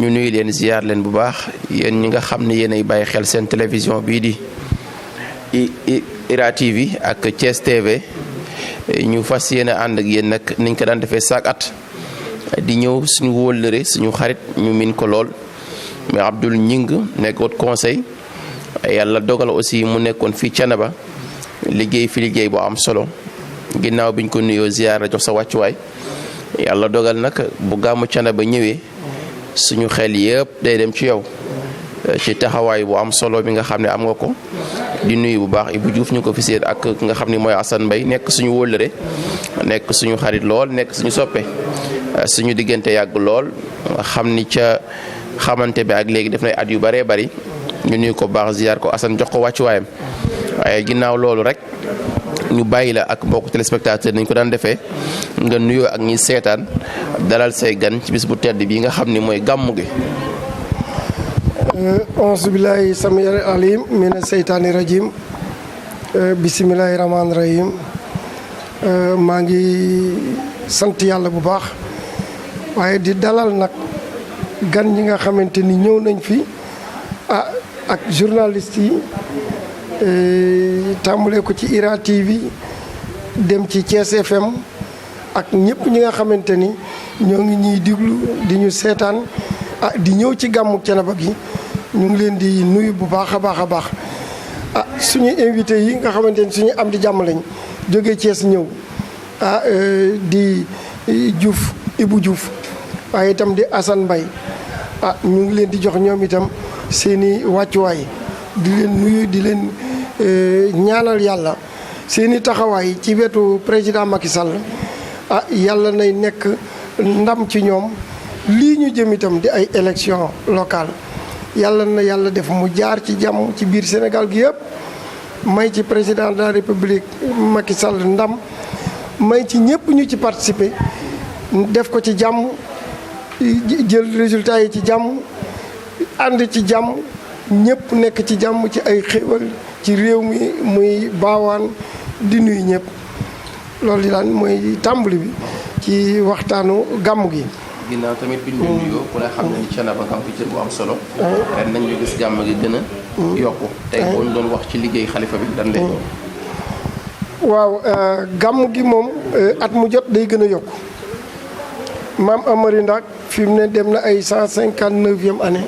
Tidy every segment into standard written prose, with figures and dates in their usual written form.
ñu nuyu leen ziar leen bu baax yéen ñi nga xam ne yéen ay bàyyi xel seen télévision bii di IRA TV ak Thiès TV ñu fas yéene ànd ak yéen nag niñ ko daan defee chaque at di ñëw suñu wóllëre suñu xarit ñu min ko lool mais Abdoul Gning nekk haut conseil yàlla dogal aussi mu nekkoon fii Thiénaba liggéey fi liggéey bu am solo ginnaaw biñ ko nuyoo ziar la jox sa wàccuwaay yàlla dogal nag bu gàmmu Thiénaba ñëwee suñu xel yëpp day dem ci yow ci taxawaay bu am solo bi nga xam ne am nga ko di nuyu bu baax Ibou Diouf ñu ko fi seet ak nga xam ne mooy Assane Mbaye nekk suñu wóllëre nekk suñu xarit lool nekk suñu soppe suñu diggante yàgg lool xam ni ca xamante bi ak léegi def nay at yu bëree bëri ñu nuyu ko baax ziar ko Assane jox ko wàccuwaayam waaye ginnaaw loolu rek ñu bàyyi la ak mbokku téléspectateur nañ ko daan defee nga nuyoo ak ñi seetaan dalal say gan ci bis bu tedd bi nga xam ni mooy gàmmu gi. auzu billahi samil alim mina seytaani rajim bisimilahi rahmaani rahim maa ngi sant yàlla bu baax waaye di dalal nag gan ñi nga xamante ni ñëw nañ fi ak journaliste yi tàmbalee ko ci IRA TV dem ci Thiès FM ak ñëpp ñi nga xamante ni ñoo ngi ñuy diglu di ñu seetaan di ñëw ci gàmmu Thiénaba gi ñu ngi leen di nuyu bu baax a baax a baax suñu invité yi nga xamante ni suñu am di jàmm lañ jógee Thiès ñëw di Diouf Ibou Diouf waaye itam di Assane Mbaye ñu ngi leen di jox ñoom itam seeni wàccuwaay di leen nuyu di leen ñaanal yàlla seeni taxawaay ci wetu président Macky Sall yàlla nay nekk ndam ci ñoom lii ñu jëm itam di ay élection locale yàlla na yàlla def mu jaar ci jàmm ci biir Sénégal gi yëpp may ci président de la République Macky Sall ndam may ci ñëpp ñu ci participer def ko ci jàmm jël résultat yi ci jàmm ànd ci jàmm ñëpp nekk ci jàmm ci ay xéwal ci réew mi muy baawaan di nuyu ñëpp loolu daan mooy tàmbali bi ci waxtaanu gàmm gi. ginnaaw tamit bi ñu nuyoo ku ne xam ne ni Thiénaba nga am fi cër bu am solo. ren nañ ñu gis gàmm gi gën a yokku. tey boo ñu doon wax ci liggéey xalifa bi dan lay doon. waaw gàmm gi moom at mu jot day gën a yokku maam Amary Ndack fi mu ne dem na ay 159e année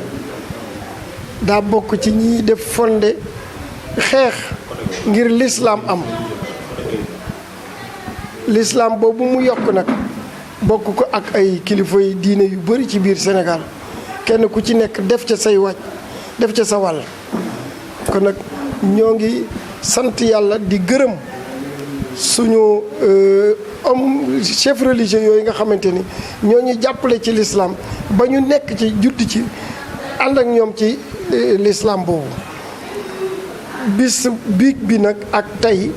daa bokk ci ñiy def fondé xeex ngir l'islam am l'islam boobu mu yokk nag bokk ko ak ay kilifa yi diine yu bari ci biir Sénégal kenn ku ci nekk def ca say wàcc def ca sa wàll kon nag ñoo ngi sant yàlla di gërëm suñu homme chef religieux yooyu nga xamante ni ñoo ñu jàppale ci l'islam ba ñu nekk ci judd ci ànd ak ñoom ci l'islam boobu bis biig bi nag ak tey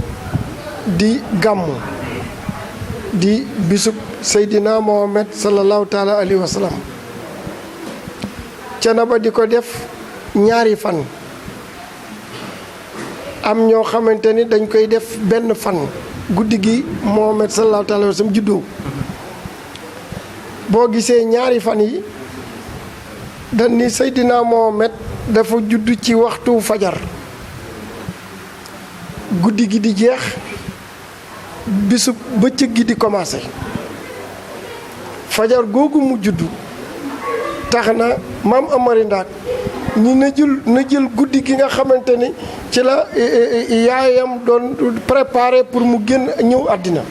di gàmmu di bisub Seydina Mohamed sallallahu taala alayhi wa sallam Thiénaba di ko def ñaari fan am ñoo xamante ni dañ koy def benn fan guddi gi Mohamed sallallahu taala alayhi wa sallam juddoo boo gisee ñaari fan yi dañ ni Seydina Mohamed dafa judd ci waxtu fajar guddi gi di jeex bisu bëccëg gi di commencé fajar googu mu juddu tax na maam Amary Ndack ñi na jël guddi gi nga xamante ni ci la yaayam doon préparé pour mu génn ñëw àddina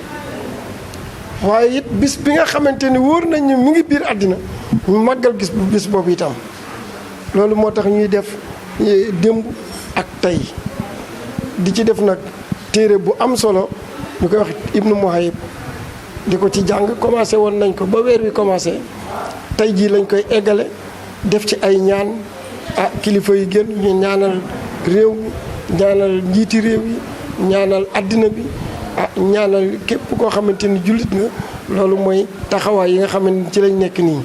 waaye it bis bi nga xamante ni wóor nañu mi ngi biir àddina ñu màggal bis boobu itam loolu moo tax ñuy def démb ak tey di ci def nag téere bu am solo ñu koy wax Ibnu Muhayib di ko ci jàng commencé woon nañ ko ba weer wi commencé tey jii lañ koy eggale def ci ay ñaan kilifa yi gën ñu ñaanal réew mi ñaanal njiiti réew yi ñaanal àddina bi ñaanal képp koo xamante ni jullit nga loolu mooy taxawaay yi nga xamante ni ci lañ nekk nii.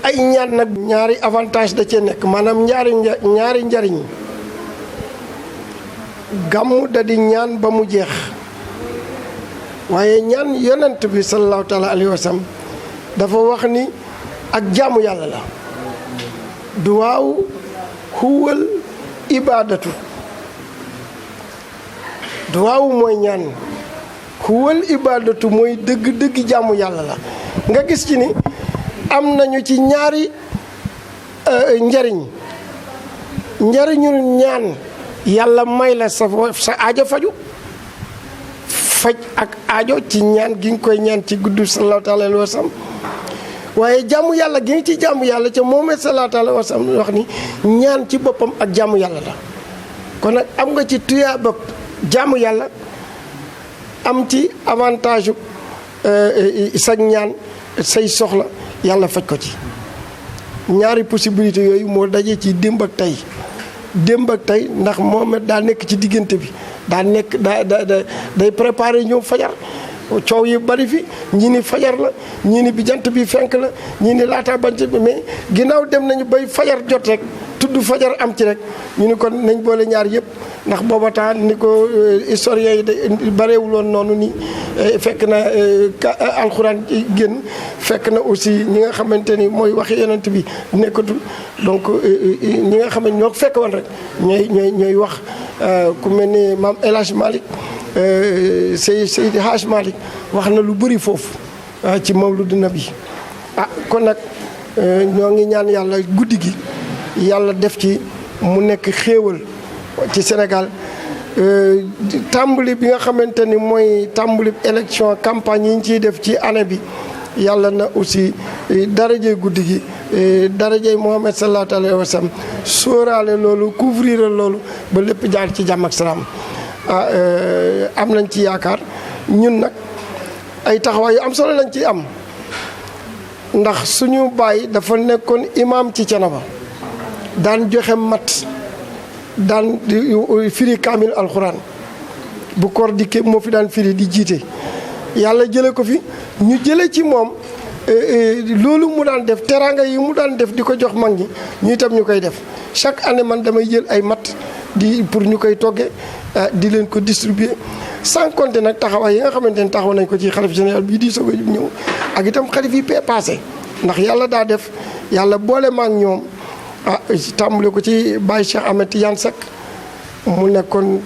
ay ñaan nag ñaari avantage da cee nekk maanaam ñaari njariñ gàmmu da di ñaan ba mu jeex waaye ñaan yonent bi sallallahu taala alayhi wa sallam dafa wax ni ak jaamu yàlla la. duwaaw huwal ibaadatu. duwaaw mooy ñaan. huwal ibaadatu mooy dëgg-dëgg jaamu yàlla la. nga gis ci ni am nañu ci ñaari njariñ. njariñul ñaan yàlla may la sa aajo faju faj ak aajo ci ñaan gi nga koy ñaan ci guddu sallallahu alayhi wa sallam waaye jaamu yàlla gi nga ci jaamu yàlla ca Muhammad sallallahu alayhi wa sallam wax ni ñaan ci boppam ak jaamu yàlla la. kon nag am nga ci tuyaaba jaamu yàlla am ci avantage sa ñaan say soxla yàlla faj ko ci. ñaari possibilité yooyu moo daje ci démb ak tey. démb ak tey ndax Mohamed daa nekk ci diggante bi daa nekk day préparé ñëw fajar coow yi bari fi ñii ni fajar la ñii ni bi jant bi fenk la ñii ni laata bant bi mais ginnaaw dem nañu bay fajar jot rek tudd fajar am ci rek ñu ni kon nañ boole ñaar yëpp ndax booba temps ni ko historiens yi de bareewuloon noonu ni fekk na alxuraan génn fekk na aussi ñi nga xamante ni mooy waxi yonent bi nekkatul donc ñi nga xam ne ñoo fekk woon rek ñooy wax ku mel ni maam El Hadj Malick Seydi Hadj Malick wax na lu bëri foofu ci mawludu nabi kon nag ñoo ngi ñaan yàlla guddi gi yàlla def ci mu nekk xéewal ci Sénégal tàmbali bi nga xamante ni mooy tàmbali élection campagne yi ñu ciy def ci année bi yàlla na aussi darajey guddi gi darajey Muhammad sallallahu alayhi wa sallam sóoraale loolu couvrir loolu ba lépp jaar ci jàmm ak salaam am nañ ci yaakaar ñun nag ay taxawaay yu am solo lañ ci am ndax suñu baay dafa nekkoon imam ci Thiénaba daan joxe mat daan firi kaamil alxuraan bu koor dikkee moo fi daan firi di jiite yàlla jële ko fi ñu jële ci moom loolu mu daan def teraanga yi mu daan def di ko jox mag ñi ñu itam ñu koy def chaque année man damay jël ay mat di pour ñu koy togge di leen ko distribuer sans compter nag taxawaay yi nga xamante ne taxaw nañ ko ci xalif général bii di soog a ñëw ak itam xalif yi passé ndax yàlla daa def yàlla boole ma ak ñoom tàmbale ko ci Baye Cheikh Ahmed Tidiane Seck mu nekkoon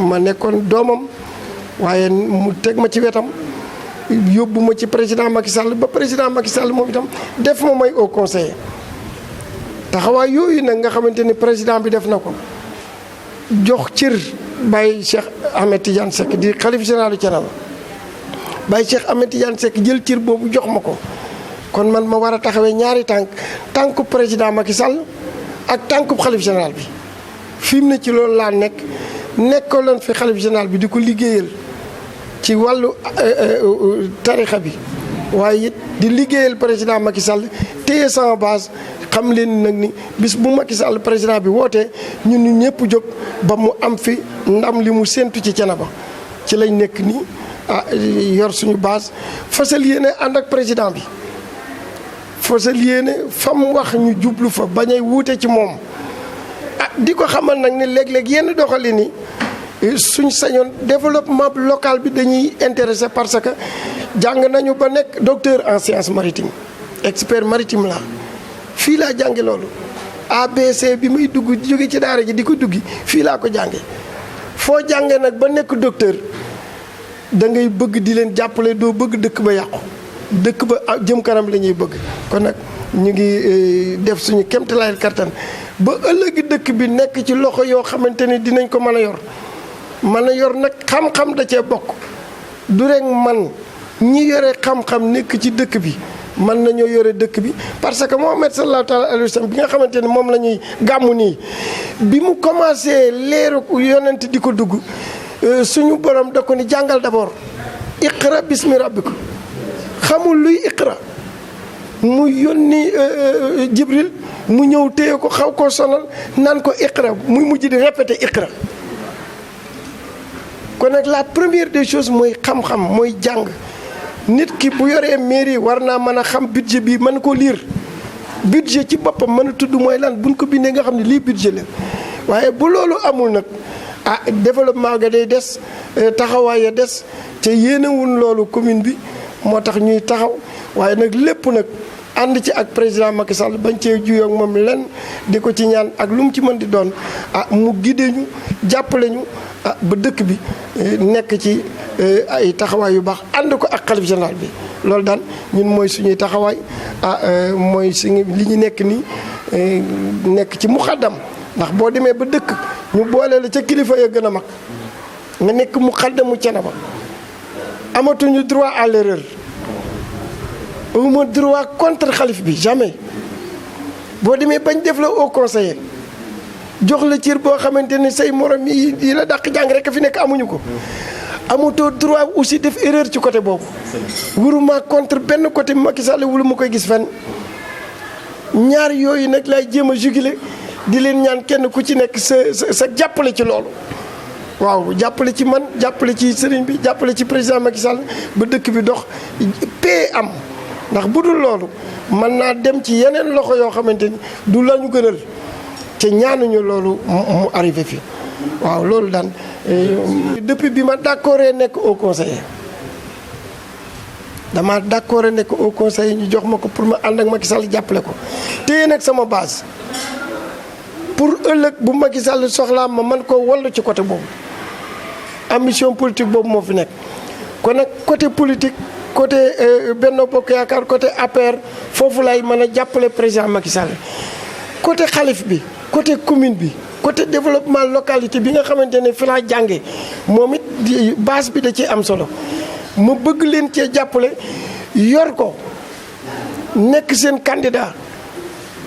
ma nekkoon doomam waaye mu teg ma ci wetam yóbbu ma ci président Macky Sall ba président Macky Sall moom itam def ma may au conseiller taxawaay yooyu nag nga xamante ni président bi def na ko jox cër Baye Cheikh Ahmed Tidiane Seck di xalif général du Thiénaba Baye Cheikh Ahmed Tidiane Seck jël cër boobu jox ma ko kon man ma war a taxawee ñaari tànku président Macky Sall ak tànku xalif général bi fi mu ne ci loolu laa nekkaloon fi xalif général bi di ko liggéeyal ci wàllu tarixa bi waaye it di liggéeyal président Macky Sall téye sama base xam leen nag ni bis bu Macky Sall président bi wootee ñun ñëpp jóg ba mu am fi ndam li mu séentu ci Thiénaba ci lañ nekk nii yor suñu base fasal yéene ànd ak président bi fasal yéene fa mu wax ñu jublu fa bañ a wuute ci moom di ko xamal nag ni léeg-léeg yenn doxali ni suñ sañoon développement local bi dañuy intéressé parce que jàng nañu ba nekk docteur en sciences maritimes expert maritime la fii laa jànge loolu ABC bi muy dugg jóge ci daara ji di ko duggi fii laa ko jànge foo jànge nag ba nekk docteur da ngay bëgg di leen jàppale doo bëgg dëkk ba yàqu dëkk ba jëm kanam la ñuy bëgg kon nag ñu ngi def suñu kéemtalaayal kattan ba ëllëgi dëkk bi nekk ci loxo yoo xamante ni dinañ ko mën a yor nag xam-xam da cee bokk du rek man ñi yore xam-xam nekk ci dëkk bi mën nañoo yore dëkk bi parce que Muhammad sallallahu alayhi wa sallam bi nga xamante ni moom la ñuy gàmmu nii bi mu commencé leeru yonent di ko dugg suñu borom da ko ni jàngal d'abord iqra bismi rabbika xamul luy iqra mu yónni Jibril mu ñëw téye ko xaw koo sonal naan ko iqra muy mujj di répété iqra kon nag la première des choses mooy xam-xam mooy jàng nit ki bu yoree mairie war naa mën a xam budget bi mën ko lire budget ci boppam mën a tudd mooy lan buñ ko bindee nga xam ne lii budget la waaye bu loolu amul nag développement ga day des taxawaay ya des te yéenewul loolu commune bi moo tax ñuy taxaw waaye nag lépp nag ànd ci ak président Macky Sall bañ cee juyoo ak moom lenn di ko ci ñaan ak lu mu ci mën di doon mu guidé ñu jàppale ñu ba dëkk bi nekk ci ay taxawaay yu baax ànd ko ak xalif général bi. loolu daal ñun mooy suñuy taxawaay mooy suñu li ñu nekk nii nekk ci muxaddam ndax boo demee ba dëkk ñu boole la ca kilifa ya gën a mag nga nekk muxaddamu Thiénaba amatuñu droit à l'erreur amuma droit contre xalif bi jamais boo demee bañ def la au conseiller jox la cër boo xamante ni say morom yi la dàq jàng rek a fi nekk amuñu ko amatoo droit aussi def erreur ci côté boobu wuruma contre benn côté Macky Sall wulu ma koy gis fenn ñaar yooyu nag lay jéem a juguler di leen ñaan kenn ku ci nekk sa jàppale ci loolu waaw jàppale ci man jàppale ci sëriñ bi jàppale ci président Macky Sall ba dëkk bi dox paix am ndax bu dul loolu mën naa dem ci yeneen loxo yoo xamante ni du la ñu gënal te ñaanuñu loolu mu arrivé fi waaw loolu daan depuis bi ma d'accord nekk au conseiller dama d'accord nekk au conseiller ñu jox ma ko pour ma ànd ak Macky Sall jàppale ko téye nag sama base pour ëllëg bu Macky Sall soxlaa ma man koo wallu ci côté boobu ambition politique boobu moo fi nekk kon nag côté politique côté Benno Bokk Yaakaar côté APR foofu lay mën a jàppale président Macky Sall côté xalif bi côté commune bi côté développement localité bi nga xamante ne fi laa jàngee moom it base bi da ci am solo ma bëgg leen cee jàppale yor ko nekk seen candidat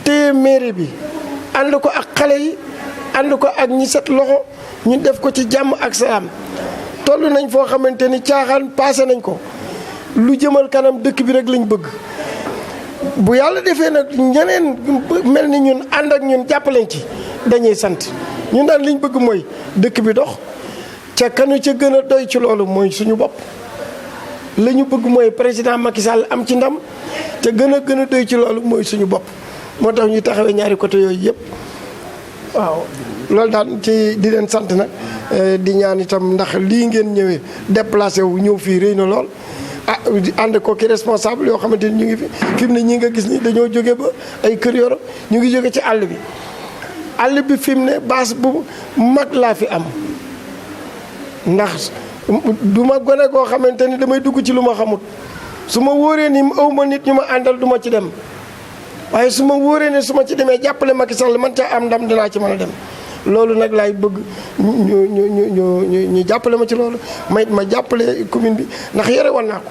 téye mairie bi ànd ko ak xale yi ànd ko ak ñi set loxo ñu def ko ci jàmm ak salaam toll nañ foo xamante ni caaxaan passé nañ ko lu jëmal kanam dëkk bi rek lañ bëgg bu yàlla defee nag ñeneen mel ni ñun ànd ak ñun jàppaleñ ci dañuy sant ñun daal liñ bëgg mooy dëkk bi dox ca kanu ca gën a doy ci loolu mooy suñu bopp la ñu bëgg mooy président Macky Sall am ci ndam ca gën a doy ci loolu mooy suñu bopp moo tax ñu taxawee ñaari côté yooyu yëpp waaw loolu daal ci di leen sant nag di ñaan itam ndax lii ngeen ñëwee déplacé wu ñëw fii rëy na lool ànd ko ki responsable yoo xamante ni ñu ngi fi mu ne ñi nga gis ni dañoo jóge ba ay kër yoro ñu ngi jóge ci àll bi fi mu ne base bu mag laa fi am ndax du ma gone koo xamante ni damay dugg ci lu ma xamut su ma wóoree ni aw ma nit ñu ma àndal du ma ci dem waaye su ma wóoree ne su ma ci demee jàppale Macky Sall man ca am ndam dinaa ci mën a dem loolu nag laay bëgg ñu jàppale ma ci loolu ma jàppale commune bi ndax yore woon naa ko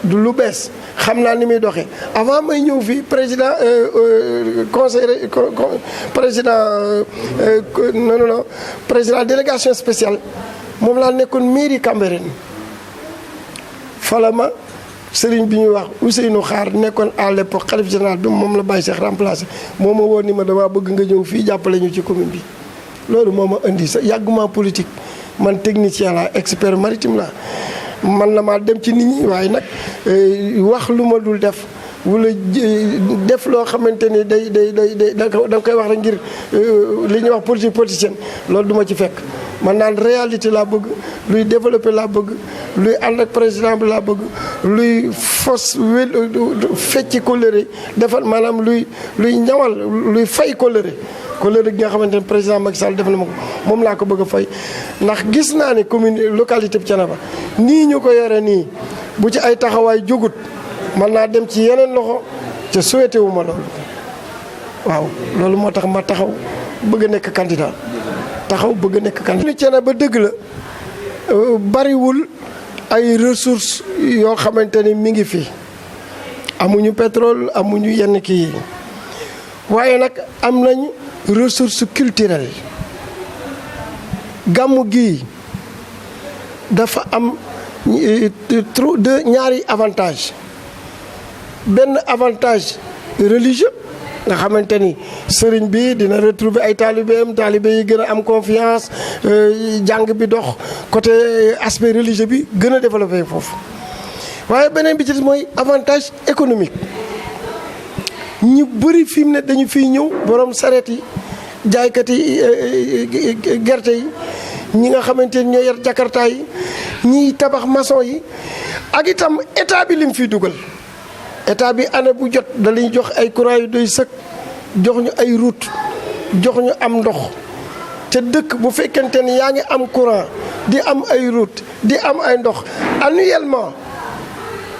du lu bees xam naa ni muy doxee avant may ñëw fii président conseil président délégation spéciale moom laa nekkoon mairie Cambérène fala ma sëriñ bi ñuy wax Ousseynou Xaar nekkoon à l'époque xalif général bi moom la Baye Cheikh remplacé moo ma woon ni ma damaa bëgg nga ñëw fii jàppale ñu ci commune bi loolu moo ma indi sa yàgguma politique man technicien la expert maritime la man la maa dem ci nit ñi waaye nag wax lu ma dul def wala def loo xamante ni da nga koy wax rek ngir li ñuy wax politique politicienne loolu du ma ci fekk man naan réalité laa bëgg luy développé laa bëgg luy ànd ak président bi laa bëgg luy fos fecci colère defal maanaam luy ñawal luy fay colère gi nga xamante ne président Macky Sall def na ma ko moom laa ko bëgg a fay ndax gis naa ne commune localité bi Thiénaba nii ñu ko yore nii bu ci ay taxawaay jógut man naa dem ci yeneen loxo te souhaité wu ma loolu waaw loolu moo tax ma taxaw bëgg a nekk candidat ni Thiénaba dëgg la bariwul ay ressources yoo xamante ni mi ngi fi amuñu pétrole amuñu yenn kii yi waaye nag am nañ ressource culturelle gàmmu gii dafa am ñaari avantage benn avantage religieux nga xamante ni sëriñ bi dina retrouver ay taalibe yi gën a am confiance jàng bi dox côté aspect religieux bi gën a développé foofu waaye beneen bi ci des mooy avantage économique ñu bëri fi mu ne dañu fiy ñëw borom sareet yi jaaykat yi gerte yi ñi nga xamante ni ñoo yar jakarta yi ñiy tabax maçon yi ak itam état bi lim fiy dugal état bi année bu jot da lañuy jox ay courant yu doy sëkk jox ñu ay route jox ñu am ndox te dëkk bu fekkente ni yaa ngi am courant di am ay route di am ay ndox annuellement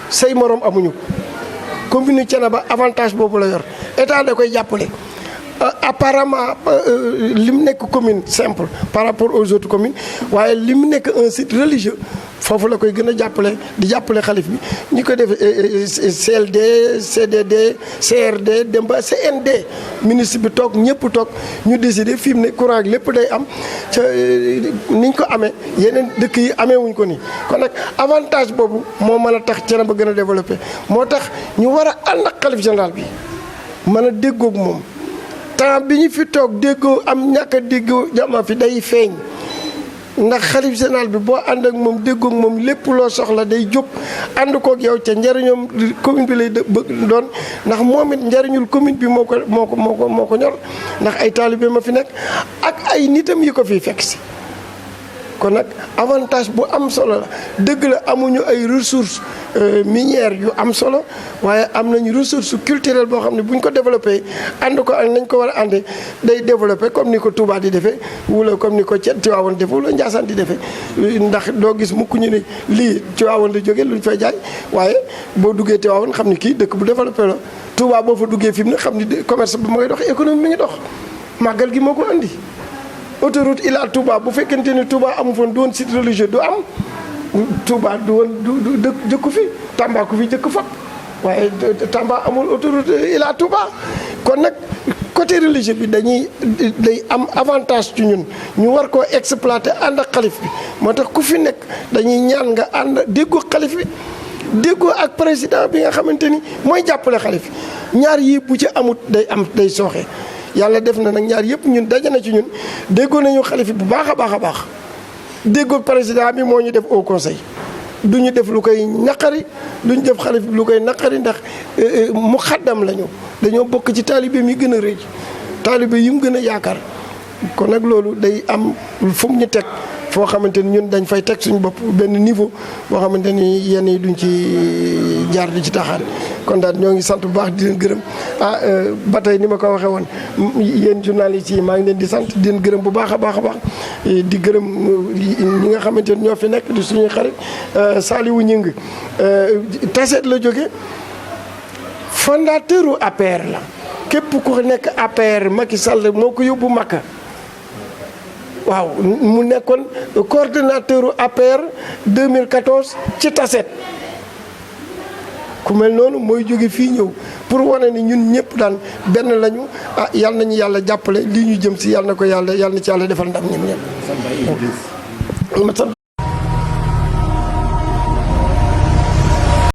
say morom amuñu commune Thiénaba avantage boobu la yor état da koy jàppale. Apparemment li mu nekk commune simple par rapport aux autres communes waaye li mu nekk un site religieux foofu la koy gën a jàppale di jàppale xalif bi ñu ko def CLD CDD CRD dem ba CND ministre bi toog ñëpp toog ñu décider fi mu ne courant ak lépp day am ca niñ ko amee yeneen dëkk yi amee wuñ ko nii kon nag avantage boobu moo mën a tax Thiénaba gën a développé moo tax ñu war a ànd ak xalif général bi mën a déggoog moom temps bi ñu fi toog déggoo am ñàkk a déggoo jama fi day feeñ ndax xalif général bi boo ànd ak moom déggoog moom lépp loo soxla day jóg ànd koog yow ca njëriñoom commune bi lay doon ndax moom it njëriñul commune bi moo ko ñor ndax ay taalibe ma fi nekk ak ay nitam yi ko fiy fekk si kon nag avantage bu am solo la dëgg la amuñu ay ressources minières yu am solo waaye am nañu ressource culturelle boo xam ne bu ñu ko développé ànd ko ak nañ ko war a àndee day développé comme ni ko Touba di defee wala comme ni ko Tivaouane defee wala Ndiassane di defee ndax doo gis mukk ñu ne lii Tivaouane la jógee luñ fay jaay waaye boo duggee Tivaouane xam ni kii dëkk bu développé la Touba boo fa duggee fi mu ne xam ni commerce bi ma ngay dox économie mi ngi dox màggal gi moo ko andi. autoroute Ila Touba bu fekkente ni Touba amu foon doon site religieux du am Touba du woon du jëkku fi Tamba ku fi jëkk fop waaye Tamba amul autoroute Ila Touba kon nag côté religieux bi day am avantage ci ñun ñu war koo exploiter ànd ak xalif bi moo tax ku fi nekk dañuy ñaan nga ànd déggoo xalif bi déggoo ak président bi nga xamante ni mooy jàppale xalif ñaar yi bu ci amut day sooxe yàlla def na nag ñaar yëpp ñun daje na ci ñun déggoo nañu xalif bu baax a baax a baax déggoo président bi moo ñu def au conseil du ñu def lu koy naqari du ñu def xalif bi lu koy naqari ndax mu xaddam lañu dañoo bokk ci taalibe mi gën a rëy taalibe yi mu gën a yaakaar kon nag loolu day am fu mu ñu teg foo xamante ni ñun dañ fay teg suñu bopp benn niveau boo xamante ni yenn yi duñ ci jaar di ci taxaan kon daal ñoo ngi sant bu baax di leen gërëm ba tey ni ma ko waxee woon yéen journalistes yi maa ngi leen di sant di leen gërëm bu baax a baax a baax di gërëm ñi nga xamante ni ñoo fi nekk di suñuy xarit Saliou Gningue Tassette la jóge fondateur u APR la képp ku nekk APR Macky Sall moo ko yóbbu Makka waaw mu nekkoon coordonnateur u APR 2014 ci Tassette ku mel noonu mooy jóge fii ñëw pour wane ni ñun ñëpp daan benn lañu yal nañu yàlla jàppale lii ñu jëm si yal na ko yàlla na ci yàlla defal ndam ñun ñëpp. ma sant